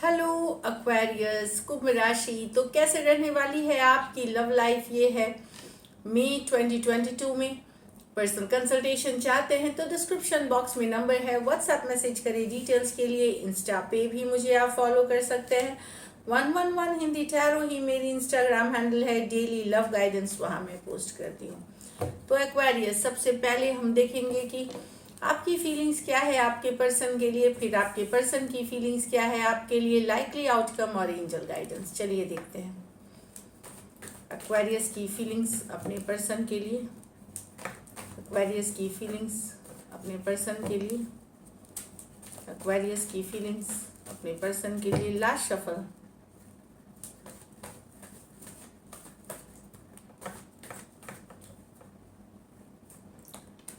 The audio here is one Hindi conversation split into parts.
हेलो एक्वेरियस कुंभ राशि। तो कैसे रहने वाली है आपकी लव लाइफ? ये है मई 2022 में। पर्सनल कंसल्टेशन चाहते हैं तो डिस्क्रिप्शन बॉक्स में नंबर है, व्हाट्सएप मैसेज करें डिटेल्स के लिए। इंस्टा पे भी मुझे आप फॉलो कर सकते हैं। 111 हिंदी टैरो ही मेरी इंस्टाग्राम हैंडल है। डेली लव गाइडेंस वहाँ मैं पोस्ट करती हूँ। तो एक्वेरियस, सबसे पहले हम देखेंगे कि आपकी फीलिंग्स क्या है आपके पर्सन के लिए, फिर आपके पर्सन की फीलिंग्स क्या है आपके लिए, लाइकली आउटकम और एंजल गाइडेंस। चलिए देखते हैं एक्वेरियस की फीलिंग्स अपने पर्सन के लिए। एक्वेरियस की फीलिंग्स अपने पर्सन के लिए। एक्वेरियस की फीलिंग्स अपने पर्सन के लिए। Last shuffle.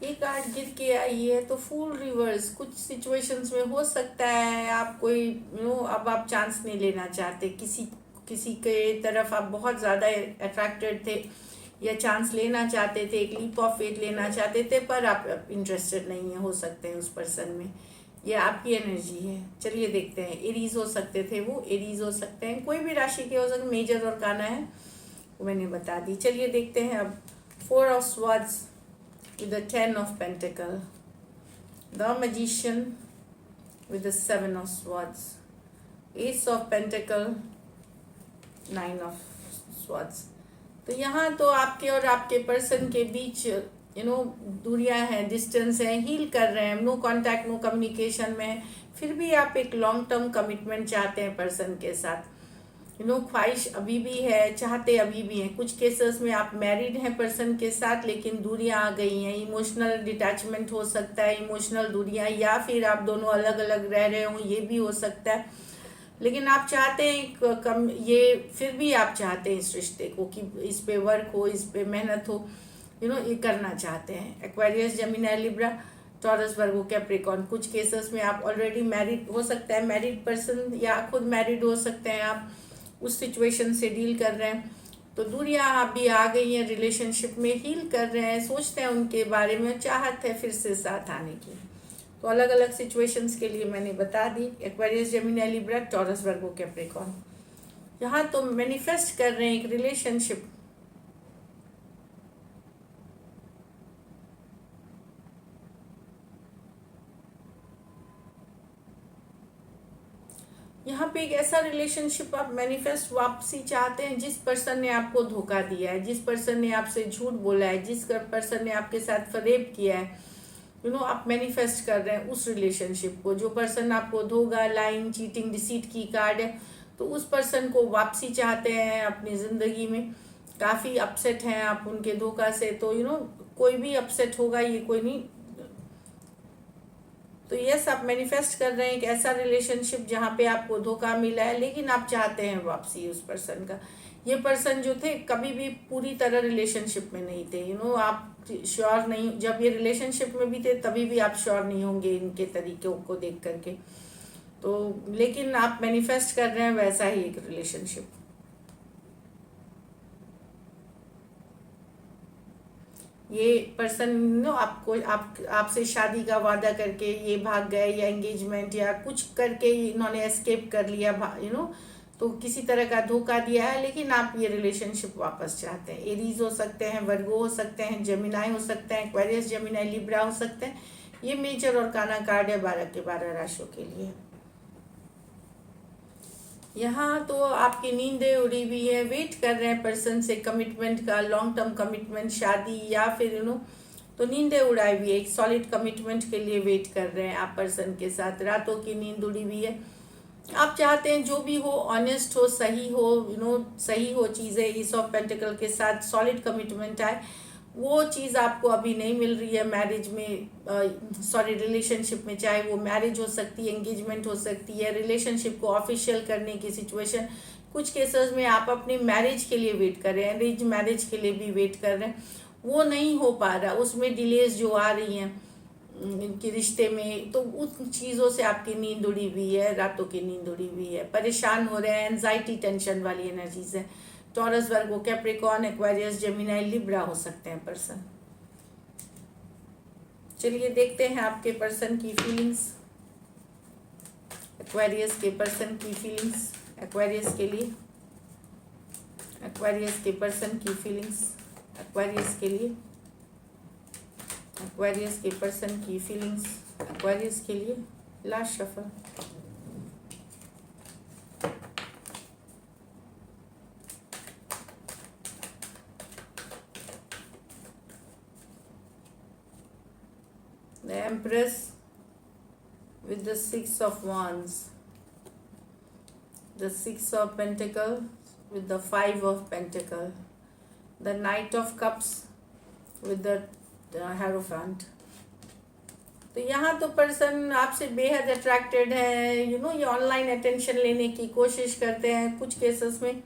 एक कार्ड गिर के आई है तो फूल रिवर्स। कुछ सिचुएशंस में हो सकता है आप कोई अब आप चांस नहीं लेना चाहते, किसी के तरफ आप बहुत ज़्यादा अट्रैक्टेड थे या चांस लेना चाहते थे, एक लीप ऑफ फेथ लेना चाहते थे, पर आप इंटरेस्टेड नहीं है हो सकते हैं उस पर्सन में। ये आपकी एनर्जी है। चलिए देखते हैं। एरीज हो सकते थे, वो एरीज हो सकते हैं, कोई भी राशि के हो सकते। मेजर और काना है वो मैंने बता दी। चलिए देखते हैं अब। 4 of Swords with the 10 of Pentacle, the Magician with the 7 of Swords, Ace of Pentacle, 9 of Swords। तो यहाँ तो आपके और आपके पर्सन के बीच दूरियां हैं, डिस्टेंस है, हील कर रहे हैं, नो कांटेक्ट नो कम्युनिकेशन में है। फिर भी आप एक लॉन्ग टर्म कमिटमेंट चाहते हैं पर्सन के साथ। ख्वाहिश अभी भी है, चाहते अभी भी हैं। कुछ केसेस में आप मैरिड हैं पर्सन के साथ, लेकिन दूरियां आ गई हैं। इमोशनल डिटैचमेंट हो सकता है, इमोशनल दूरियां, या फिर आप दोनों अलग अलग रह रहे हो, ये भी हो सकता है। लेकिन आप चाहते हैं कम, ये फिर भी आप चाहते हैं इस रिश्ते को कि इस पे वर्क हो, इस पे मेहनत हो, ये करना चाहते हैं। एक्वेरियस, जेमिनी, लिब्रा, टॉरस, वर्गो, कैप्रिकॉर्न। कुछ केसेस में आप ऑलरेडी मैरिड हो सकता है, मैरिड पर्सन, या खुद मैरिड हो सकते हैं, आप उस सिचुएशन से डील कर रहे हैं। तो दूरियां आप भी आ गई हैं, रिलेशनशिप में हील कर रहे हैं, सोचते हैं उनके बारे में, चाहत है फिर से साथ आने की। तो अलग अलग सिचुएशंस के लिए मैंने बता दी। एक्वेरियस, जेमिनी, लिब्रा, टॉरस, वर्गो, कैप्रिकॉर्न। यहाँ तो मैनिफेस्ट कर रहे हैं एक रिलेशनशिप। यहाँ पे एक ऐसा रिलेशनशिप आप मैनिफेस्ट वापसी चाहते हैं जिस पर्सन ने आपको धोखा दिया है, जिस पर्सन ने आपसे झूठ बोला है, जिस पर्सन ने आपके साथ फरेब किया है। आप मैनिफेस्ट कर रहे हैं उस रिलेशनशिप को। जो पर्सन आपको धोखा, लाइन, चीटिंग, डिसीट की कार्ड है, तो उस पर्सन को वापसी चाहते हैं अपनी ज़िंदगी में। काफ़ी अपसेट हैं आप उनके धोखा से। तो कोई भी अपसेट होगा, ये कोई नहीं। तो यस, आप मैनिफेस्ट कर रहे हैं एक ऐसा रिलेशनशिप जहाँ पे आपको धोखा मिला है, लेकिन आप चाहते हैं वापसी उस पर्सन का। ये पर्सन जो थे कभी भी पूरी तरह रिलेशनशिप में नहीं थे। आप श्योर नहीं, जब ये रिलेशनशिप में भी थे तभी भी आप श्योर नहीं होंगे इनके तरीकों को देख करके। तो लेकिन आप मैनिफेस्ट कर रहे हैं वैसा ही एक रिलेशनशिप। ये पर्सन आपको आपसे शादी का वादा करके ये भाग गए, या एंगेजमेंट या कुछ करके इन्होंने एस्केप कर लिया, तो किसी तरह का धोखा दिया है, लेकिन आप ये रिलेशनशिप वापस चाहते हैं। एरीज हो सकते हैं, वर्गो हो सकते हैं, जेमिनाई हो सकते हैं, एक्वेरियस, जेमिनाई, लिब्रा हो सकते हैं। ये मेजर और काना कार्ड है 12 के 12 राशियों के लिए। यहाँ तो आपकी नींदें उड़ी हुई है, वेट कर रहे हैं पर्सन से कमिटमेंट का, लॉन्ग टर्म कमिटमेंट, शादी, या फिर तो नींदें उड़ाई हुई है, एक सॉलिड कमिटमेंट के लिए वेट कर रहे हैं आप पर्सन के साथ। रातों की नींद उड़ी हुई है। आप चाहते हैं जो भी हो ऑनेस्ट हो, सही हो, सही हो चीज़ें। ईस ऑफ पेंटिकल के साथ सॉलिड कमिटमेंट आए, वो चीज़ आपको अभी नहीं मिल रही है मैरिज में, सॉरी रिलेशनशिप में। चाहे वो मैरिज हो सकती है, एंगेजमेंट हो सकती है, रिलेशनशिप को ऑफिशियल करने की सिचुएशन। कुछ केसेस में आप अपनी मैरिज के लिए वेट कर रहे हैं, अरेंज मैरिज के लिए भी वेट कर रहे हैं, वो नहीं हो पा रहा, उसमें डिलेज जो आ रही हैं इनके रिश्ते में। तो उन चीज़ों से आपकी नींद उड़ी हुई है, रातों की नींद उड़ी हुई है, परेशान हो रहे हैं, एनजाइटी, टेंशन वाली एनर्जीज है। टॉरस, वर्गो, कैप्रिकॉर्न, एक्वेरियस, जेमिनाई, लिब्रा हो सकते हैं पर्सन। चलिए देखते हैं आपके पर्सन की फीलिंग्स। एक्वेरियस के पर्सन की फीलिंग्स एक्वेरियस के लिए, एक्वेरियस के पर्सन की फीलिंग्स एक्वेरियस के लिए, एक्वेरियस के पर्सन की फीलिंग्स एक्वेरियस के लिए। Last shuffle. The Empress with the Six of Wands, the Six of Pentacles with the Five of Pentacles, the Knight of Cups with the Hierophant। तो यहाँ तो पर्सन आपसे बेहद अट्रैक्टेड है, ये ऑनलाइन अटेंशन लेने की कोशिश करते हैं, कुछ केसेस में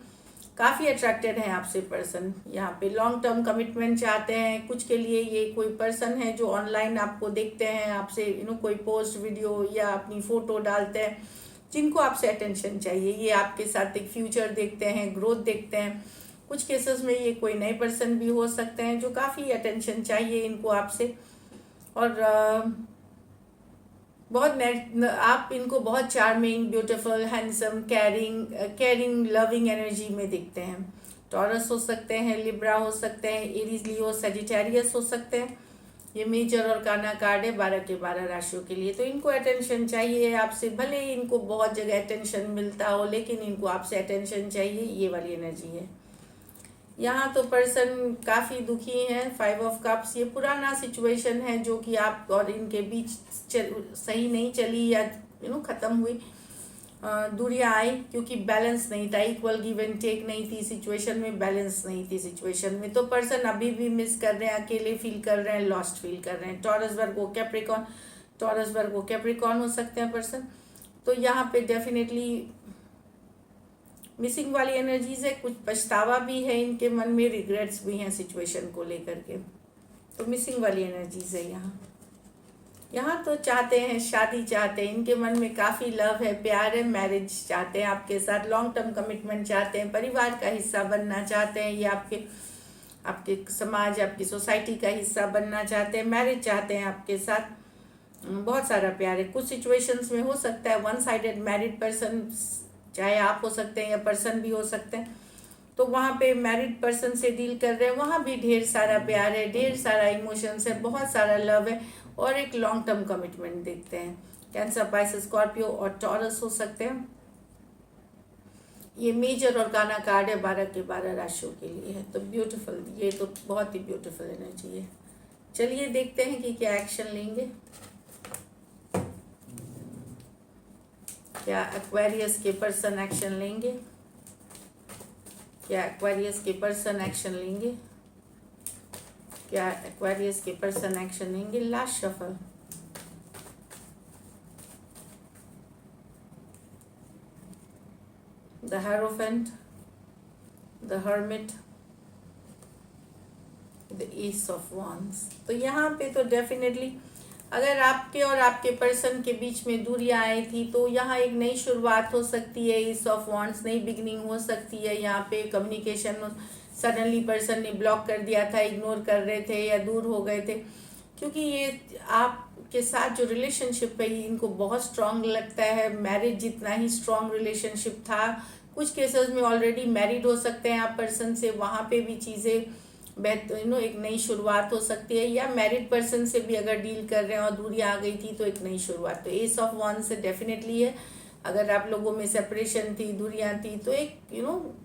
काफ़ी अट्रैक्टेड है आपसे पर्सन। यहाँ पे लॉन्ग टर्म कमिटमेंट चाहते हैं, कुछ के लिए ये कोई पर्सन है जो ऑनलाइन आपको देखते हैं, आपसे कोई पोस्ट वीडियो या अपनी फ़ोटो डालते हैं, जिनको आपसे अटेंशन चाहिए। ये आपके साथ एक फ्यूचर देखते हैं, ग्रोथ देखते हैं। कुछ केसेस में ये कोई नए पर्सन भी हो सकते हैं जो काफ़ी अटेंशन चाहिए इनको आपसे, और आप इनको बहुत charming, beautiful, handsome, caring, loving energy में दिखते हैं। टॉरस हो सकते हैं, लिब्रा हो सकते हैं, एरीज, लियो, सजिटेरियस हो सकते हैं। ये मेजर और काना कार्ड है 12 के 12 राशियों के लिए। तो इनको अटेंशन चाहिए आपसे, भले ही इनको बहुत जगह अटेंशन मिलता हो, लेकिन इनको आपसे अटेंशन चाहिए, ये वाली एनर्जी है। यहाँ तो पर्सन काफ़ी दुखी हैं। 5 ऑफ कप्स, ये पुराना सिचुएशन है जो कि आप और इनके बीच सही नहीं चली या ख़त्म हुई, दूरियां आई, क्योंकि बैलेंस नहीं था, इक्वल गिव एंड टेक नहीं थी सिचुएशन में, बैलेंस नहीं थी सिचुएशन में। तो पर्सन अभी भी मिस कर रहे हैं, अकेले फील कर रहे हैं, लॉस्ट फील कर रहे हैं। Taurus Virgo Capricorn, Taurus Virgo Capricorn हो सकते हैं पर्सन। तो यहाँ पे डेफिनेटली मिसिंग वाली एनर्जीज है, कुछ पछतावा भी है इनके मन में, रिग्रेट्स भी हैं सिचुएशन को लेकर के। तो मिसिंग वाली एनर्जीज है यहाँ तो चाहते हैं, शादी चाहते हैं, इनके मन में काफ़ी लव है, प्यार है, मैरिज चाहते हैं आपके साथ, लॉन्ग टर्म कमिटमेंट चाहते हैं, परिवार का हिस्सा बनना चाहते हैं, ये आपके समाज, आपकी सोसाइटी का हिस्सा बनना चाहते हैं, मैरिज चाहते हैं आपके साथ, बहुत सारा प्यार है। कुछ सिचुएशंस में हो सकता है वन साइडेड मैरिड पर्सन, चाहे आप हो सकते हैं या पर्सन भी हो सकते हैं। तो वहाँ पे मैरिड पर्सन से डील कर रहे हैं, वहाँ भी ढेर सारा प्यार है, ढेर सारा इमोशंस है, बहुत सारा लव है, और एक लॉन्ग टर्म कमिटमेंट देखते हैं। कैंसर, पाइसेस, स्कॉर्पियो और टॉरस हो सकते हैं। ये मेजर और काना कार्ड है 12 के 12 राशियों के लिए है। तो ब्यूटीफुल, ये तो बहुत ही ब्यूटीफुल एनर्जी है। चलिए देखते हैं कि क्या एक्शन लेंगे। क्या एक्वेरियस के पर्सन एक्शन लेंगे? क्या एक्वेरियस के पर्सन एक्शन लेंगे? क्या एक्वेरियस के पर्सन एक्शन लेंगे? Last shuffle. The hierophant, the hermit, the S of wands. तो यहाँ पे तो डेफिनेटली अगर आपके और आपके पर्सन के बीच में दूरियां आई थी, तो यहाँ एक नई शुरुआत हो सकती है। एस ऑफ वांड्स, नई बिगनिंग हो सकती है। यहाँ पे कम्युनिकेशन सडनली पर्सन ने ब्लॉक कर दिया था, इग्नोर कर रहे थे या दूर हो गए थे, क्योंकि ये आपके साथ जो रिलेशनशिप है इनको बहुत स्ट्रांग लगता है, मैरिज जितना ही स्ट्रांग रिलेशनशिप था। कुछ केसेस में ऑलरेडी मैरिड हो सकते हैं आप पर्सन से, वहाँ पे भी चीज़ें एक नई शुरुआत हो सकती है। या मैरिड पर्सन से भी अगर डील कर रहे हैं और दूरियां आ गई थी तो एक नई शुरुआत। तो एस ऑफ वांड्स से डेफिनेटली है। अगर आप लोगों में सेपरेशन थी, दूरियां थी, तो एक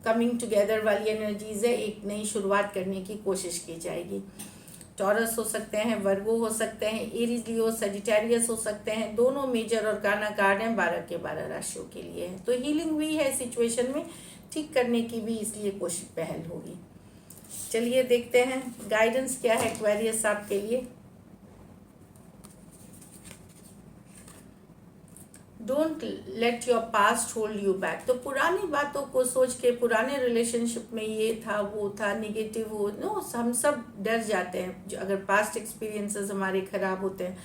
कमिंग टुगेदर वाली एनर्जीज है, एक नई शुरुआत करने की कोशिश की जाएगी। टॉरस हो सकते हैं, वर्गो हो सकते हैं, एरीज, लियो, सजिटेरियस हो सकते हैं। दोनों मेजर और काना कार्ड हैं 12 के 12 राशियों के लिए है। तो हीलिंग हुई है सिचुएशन में, ठीक करने की भी इसलिए कोशिश पहल होगी। चलिए देखते हैं गाइडेंस क्या है एक्वेरियस आपके लिए। Don't let your past hold you back. तो पुरानी बातों को सोच के, पुराने रिलेशनशिप में ये था, वो था, निगेटिव हो, हम सब डर जाते हैं अगर पास्ट एक्सपीरियंसेस हमारे खराब होते हैं।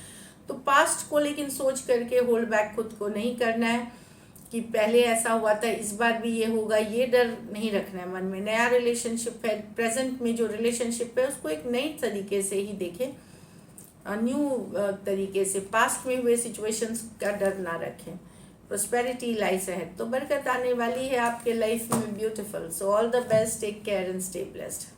तो पास्ट को लेकिन सोच करके होल्ड बैक खुद को नहीं करना है कि पहले ऐसा हुआ था, इस बार भी ये होगा, ये डर नहीं रखना है मन में। नया रिलेशनशिप है, प्रेजेंट में जो रिलेशनशिप है उसको एक नई तरीके से ही देखें, न्यू तरीके से। पास्ट में हुए सिचुएशंस का डर ना रखें। prosperity lies ahead. तो बरकत आने वाली है आपके लाइफ में, beautiful. So all the best, take care and stay blessed.